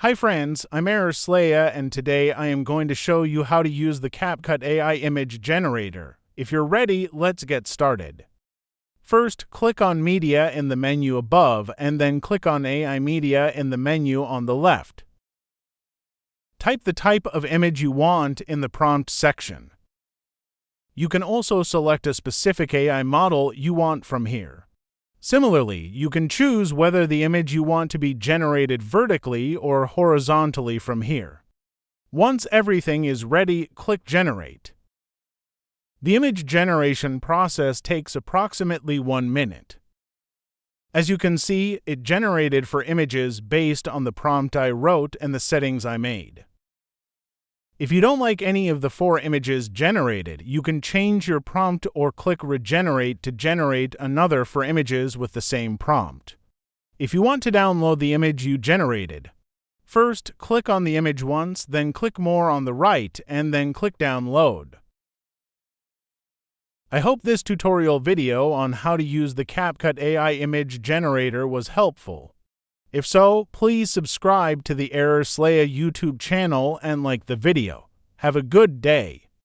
Hi friends, I'm Slaya, and today I am going to show you how to use the CapCut AI Image Generator. If you're ready, let's get started. First, click on Media in the menu above, and then click on AI Media in the menu on the left. Type the type of image you want in the prompt section. You can also select a specific AI model you want from here. Similarly, you can choose whether the image you want to be generated vertically or horizontally from here. Once everything is ready, click Generate. The image generation process takes approximately 1 minute. As you can see, it generated 4 images based on the prompt I wrote and the settings I made. If you don't like any of the 4 images generated, you can change your prompt or click Regenerate to generate another 4 images with the same prompt. If you want to download the image you generated, first click on the image once, then click More on the right, and then click Download. I hope this tutorial video on how to use the CapCut AI Image Generator was helpful. If so, please subscribe to the Slaya YouTube channel and like the video. Have a good day.